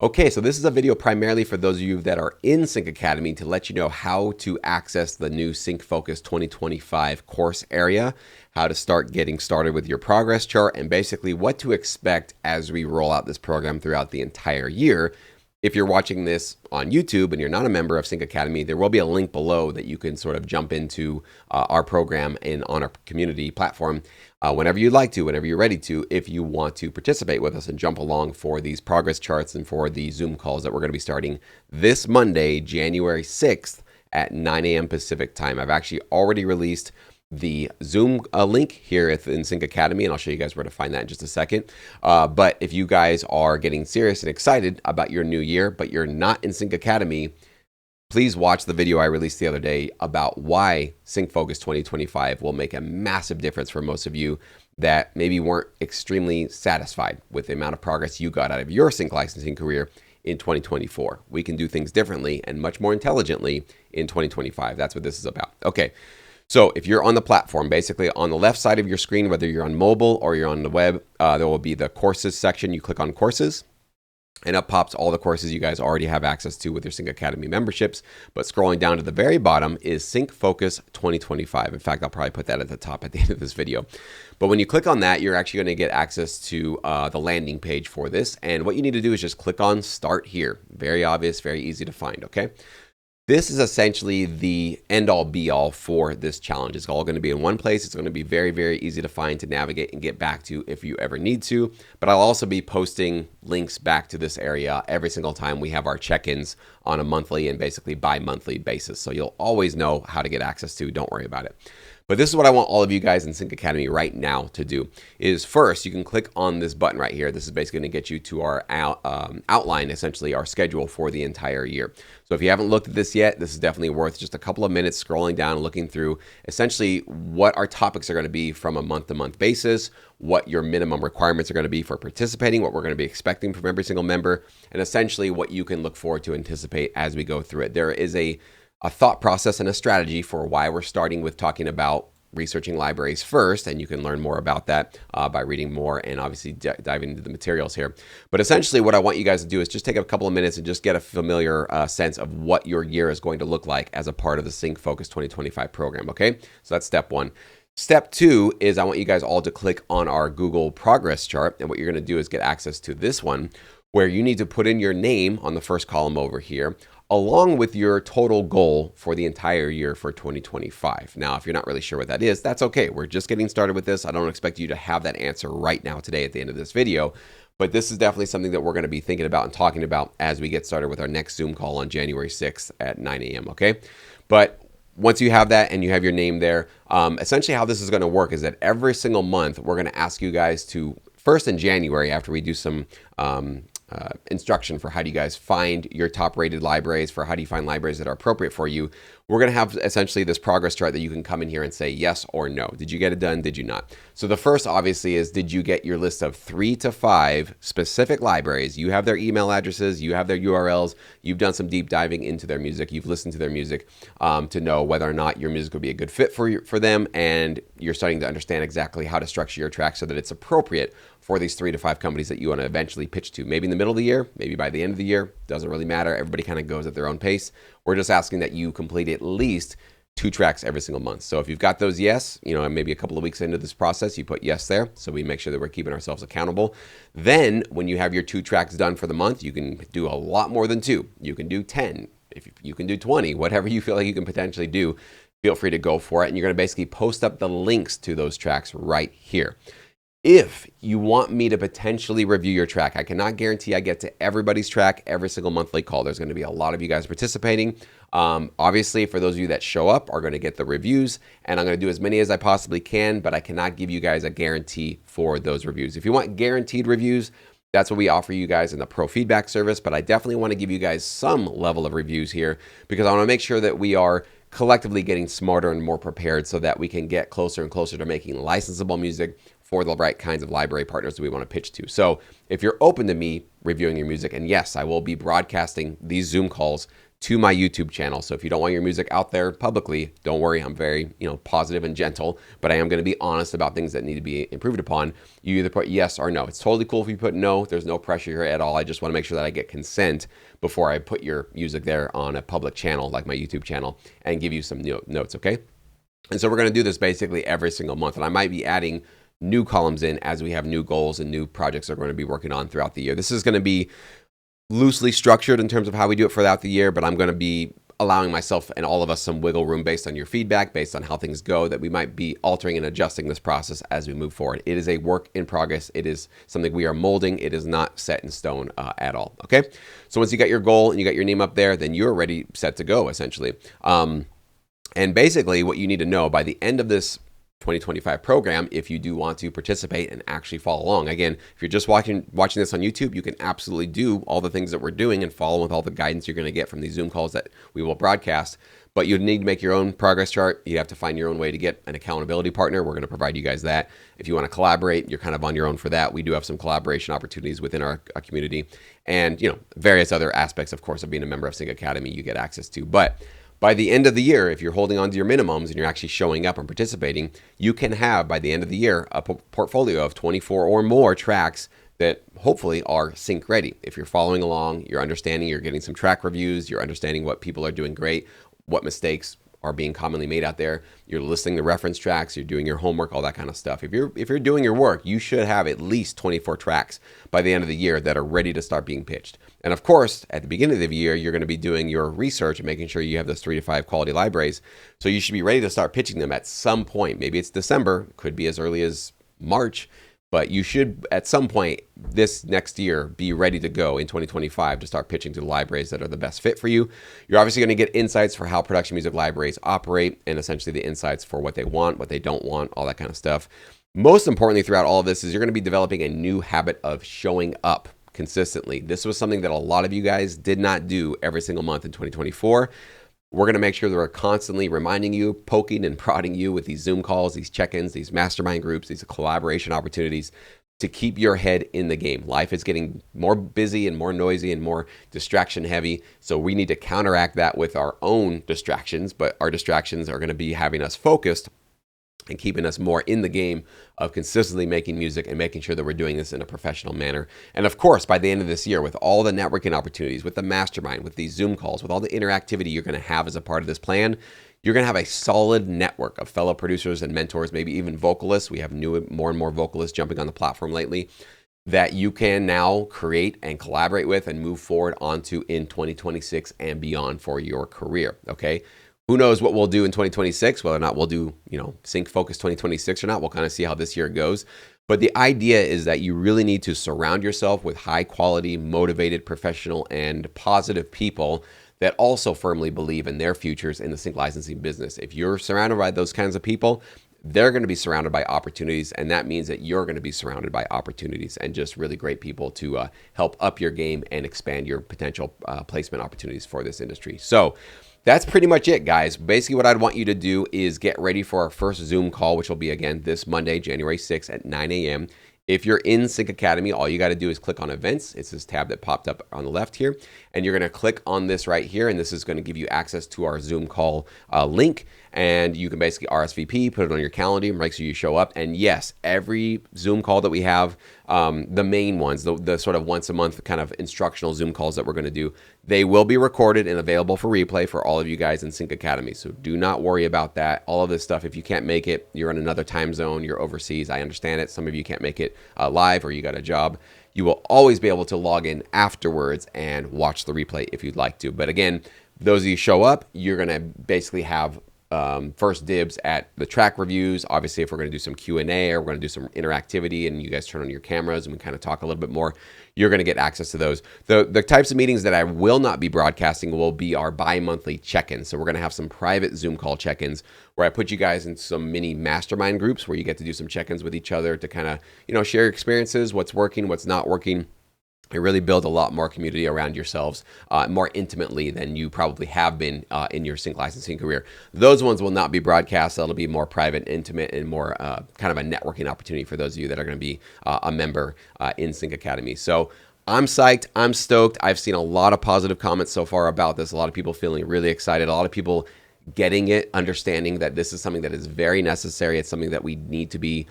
Okay, so this is a video primarily for those of you that are in Sync Academy to let you know how to access the new Sync Focus 2025 course area, how to start getting started with your progress chart, and basically what to expect as we roll out this program throughout the entire year. If you're watching this on YouTube and you're not a member of Sync Academy, there will be a link below that you can sort of jump into our program and on our community platform whenever you'd like to, whenever you're ready to, if you want to participate with us and jump along for these progress charts and for the Zoom calls that we're going to be starting this Monday, January 6th at 9 a.m. Pacific time. I've actually already released the Zoom link here in Sync Academy, and I'll show you guys where to find that in just a second. But if you guys are getting serious and excited about your new year, but you're not in Sync Academy, please watch the video I released the other day about why Sync Focus 2025 will make a massive difference for most of you that maybe weren't extremely satisfied with the amount of progress you got out of your sync licensing career in 2024. We can do things differently and much more intelligently in 2025. That's what this is about. Okay. So if you're on the platform, basically on the left side of your screen, whether you're on mobile or you're on the web, there will be the courses section. You click on courses and up pops all the courses you guys already have access to with your Sync Academy memberships. But scrolling down to the very bottom is Sync Focus 2025. In fact, I'll probably put that at the top at the end of this video. But when you click on that, you're actually going to get access to the landing page for this. And what you need to do is just click on Start Here. Very obvious, very easy to find, okay? This is essentially the end-all be-all for this challenge. It's all going to be in one place. It's going to be very, very easy to find, to navigate, and get back to if you ever need to. But I'll also be posting links back to this area every single time we have our check-ins on a monthly and basically bi-monthly basis. So you'll always know how to get access to. Don't worry about it. But this is what I want all of you guys in Sync Academy right now to do is first, you can click on this button right here. This is basically going to get you to our outline, essentially our schedule for the entire year. So if you haven't looked at this yet, this is definitely worth just a couple of minutes scrolling down and looking through essentially what our topics are going to be from a month-to-month basis, what your minimum requirements are going to be for participating, what we're going to be expecting from every single member, and essentially what you can look forward to anticipate as we go through it. There is a thought process and a strategy for why we're starting with talking about researching libraries first, and you can learn more about that by reading more and obviously diving into the materials here. But essentially what I want you guys to do is just take a couple of minutes and just get a familiar sense of what your year is going to look like as a part of the Sync Focus 2025 program, okay? So that's step one. Step two is I want you guys all to click on our Google progress chart, and what you're going to do is get access to this one where you need to put in your name on the first column over here, along with your total goal for the entire year for 2025. Now, if you're not really sure what that is, that's okay. We're just getting started with this. I don't expect you to have that answer right now today at the end of this video, but this is definitely something that we're going to be thinking about and talking about as we get started with our next Zoom call on January 6th at 9 a.m., okay? But once you have that and you have your name there, essentially how this is going to work is that every single month, we're going to ask you guys to, first in January, after we do some instruction for how do you guys find your top rated libraries, for how do you find libraries that are appropriate for you, we're going to have essentially this progress chart that you can come in here and say yes or no. Did you get it done? Did you not? So the first obviously is, did you get your list of 3 to 5 specific libraries? You have their email addresses, you have their URLs, you've done some deep diving into their music, you've listened to their music to know whether or not your music would be a good fit for them, and you're starting to understand exactly how to structure your track so that it's appropriate for these 3 to 5 companies that you want to eventually pitch to. Maybe in the middle of the year, maybe by the end of the year, doesn't really matter. Everybody kind of goes at their own pace. We're just asking that you complete at least 2 tracks every single month. So if you've got those yes, maybe a couple of weeks into this process, you put yes there. So we make sure that we're keeping ourselves accountable. Then when you have your 2 tracks done for the month, you can do a lot more than 2. You can do 10. If you can do 20, whatever you feel like you can potentially do, feel free to go for it. And you're going to basically post up the links to those tracks right here. If you want me to potentially review your track, I cannot guarantee I get to everybody's track every single monthly call. There's going to be a lot of you guys participating. Obviously, for those of you that show up are going to get the reviews, and I'm going to do as many as I possibly can, but I cannot give you guys a guarantee for those reviews. If you want guaranteed reviews, that's what we offer you guys in the Pro Feedback service, but I definitely want to give you guys some level of reviews here because I want to make sure that we are collectively getting smarter and more prepared so that we can get closer and closer to making licensable music for the right kinds of library partners that we want to pitch to. So if you're open to me reviewing your music, and yes, I will be broadcasting these Zoom calls to my YouTube channel. So if you don't want your music out there publicly, don't worry. I'm very, positive and gentle, but I am going to be honest about things that need to be improved upon. You either put yes or no. It's totally cool if you put no. There's no pressure here at all. I just want to make sure that I get consent before I put your music there on a public channel like my YouTube channel and give you some notes, okay? And so we're going to do this basically every single month, and I might be adding new columns in as we have new goals and new projects that we're going to be working on throughout the year. This is going to be loosely structured in terms of how we do it throughout the year, but I'm going to be allowing myself and all of us some wiggle room based on your feedback, based on how things go, that we might be altering and adjusting this process as we move forward. It is a work in progress. It is something we are molding. It is not set in stone at all. Okay. So once you got your goal and you got your name up there, then you're ready, set to go essentially. And basically what you need to know by the end of this 2025 program, if you do want to participate and actually follow along. Again, if you're just watching this on YouTube, you can absolutely do all the things that we're doing and follow with all the guidance you're going to get from these Zoom calls that we will broadcast. But you need to make your own progress chart. You have to find your own way to get an accountability partner. We're going to provide you guys that. If you want to collaborate, you're kind of on your own for that. We do have some collaboration opportunities within our community, and various other aspects, of course, of being a member of Sync Academy you get access to. But by the end of the year, if you're holding on to your minimums and you're actually showing up and participating, you can have, by the end of the year, a portfolio of 24 or more tracks that hopefully are sync ready. If you're following along, you're understanding, you're getting some track reviews, you're understanding what people are doing great, what mistakes are being commonly made out there, you're listening to reference tracks, you're doing your homework, all that kind of stuff. If you're doing your work, you should have at least 24 tracks by the end of the year that are ready to start being pitched. And of course, at the beginning of the year, you're going to be doing your research and making sure you have those 3 to 5 quality libraries. So you should be ready to start pitching them at some point. Maybe it's December, could be as early as March, but you should, at some point this next year, be ready to go in 2025 to start pitching to the libraries that are the best fit for you. You're obviously going to get insights for how production music libraries operate and essentially the insights for what they want, what they don't want, all that kind of stuff. Most importantly, throughout all of this is you're going to be developing a new habit of showing up consistently. This was something that a lot of you guys did not do every single month in 2024. We're going to make sure that we're constantly reminding you, poking and prodding you with these Zoom calls, these check-ins, these mastermind groups, these collaboration opportunities to keep your head in the game. Life is getting more busy and more noisy and more distraction heavy. So we need to counteract that with our own distractions, but our distractions are going to be having us focused and keeping us more in the game of consistently making music and making sure that we're doing this in a professional manner. And of course, by the end of this year, with all the networking opportunities, with the mastermind, with these Zoom calls, with all the interactivity you're going to have as a part of this plan, you're going to have a solid network of fellow producers and mentors, maybe even vocalists. We have more and more vocalists jumping on the platform lately that you can now create and collaborate with and move forward onto in 2026 and beyond for your career, okay? Who knows what we'll do in 2026, whether or not we'll do, Sync Focus 2026 or not. We'll kind of see how this year goes. But the idea is that you really need to surround yourself with high quality, motivated, professional, and positive people that also firmly believe in their futures in the sync licensing business. If you're surrounded by those kinds of people, they're going to be surrounded by opportunities, and that means that you're going to be surrounded by opportunities and just really great people to help up your game and expand your potential placement opportunities for this industry. So that's pretty much it, guys. Basically, what I'd want you to do is get ready for our first Zoom call, which will be, again, this Monday, January 6th at 9 a.m. If you're in Sync Academy, all you got to do is click on events. It's this tab that popped up on the left here. And you're going to click on this right here. And this is going to give you access to our Zoom call link. And you can basically RSVP, put it on your calendar, make sure you show up. And yes, every Zoom call that we have, the main ones, the sort of once a month kind of instructional Zoom calls that we're going to do, they will be recorded and available for replay for all of you guys in Sync Academy. So do not worry about that. All of this stuff, if you can't make it, you're in another time zone, you're overseas, I understand it. Some of you can't make it live or you got a job. You will always be able to log in afterwards and watch the replay if you'd like to. But again, those of you show up, you're going to basically have first dibs at the track reviews. Obviously, if we're going to do some Q&A or we're going to do some interactivity and you guys turn on your cameras and we kind of talk a little bit more, you're going to get access to those. The types of meetings that I will not be broadcasting will be our bi-monthly check-ins. So we're going to have some private Zoom call check-ins where I put you guys in some mini mastermind groups where you get to do some check-ins with each other to kind of, share your experiences, what's working, what's not working. And really build a lot more community around yourselves more intimately than you probably have been in your sync licensing career. Those ones will not be broadcast. That'll be more private, intimate, and more kind of a networking opportunity for those of you that are going to be a member in Sync Academy. So I'm psyched. I'm stoked. I've seen a lot of positive comments so far about this. A lot of people feeling really excited. A lot of people getting it, understanding that this is something that is very necessary. It's something that we need to be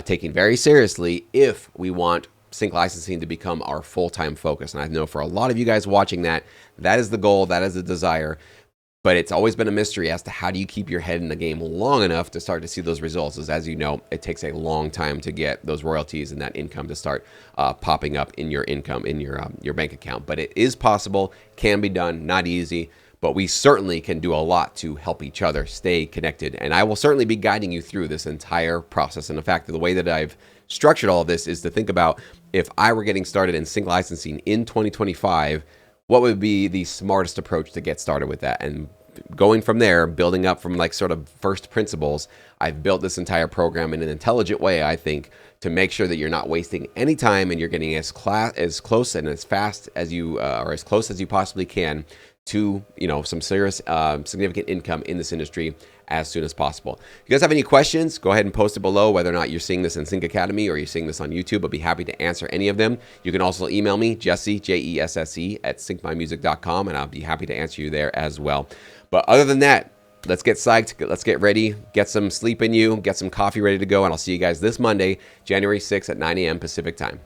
taking very seriously if we want sync licensing to become our full-time focus. And I know for a lot of you guys watching that is the goal, that is the desire. But it's always been a mystery as to how do you keep your head in the game long enough to start to see those results. As you know, it takes a long time to get those royalties and that income to start popping up in your income, in your bank account. But it is possible, can be done, not easy. But we certainly can do a lot to help each other stay connected. And I will certainly be guiding you through this entire process. And in fact, the way that I've structured all of this is to think about if I were getting started in sync licensing in 2025, what would be the smartest approach to get started with that? And going from there, building up from like sort of first principles, I've built this entire program in an intelligent way, I think, to make sure that you're not wasting any time and you're getting as close and as fast as you or as close as you possibly can to, you know, some serious significant income in this industry as soon as possible. If you guys have any questions, go ahead and post it below, whether or not you're seeing this in Sync Academy or you're seeing this on YouTube. I'll be happy to answer any of them. You can also email me, Jesse, Jesse, at syncmymusic.com, and I'll be happy to answer you there as well. But other than that, let's get psyched, let's get ready, get some sleep in you, get some coffee ready to go, and I'll see you guys this Monday, January 6th at 9 a.m. Pacific time.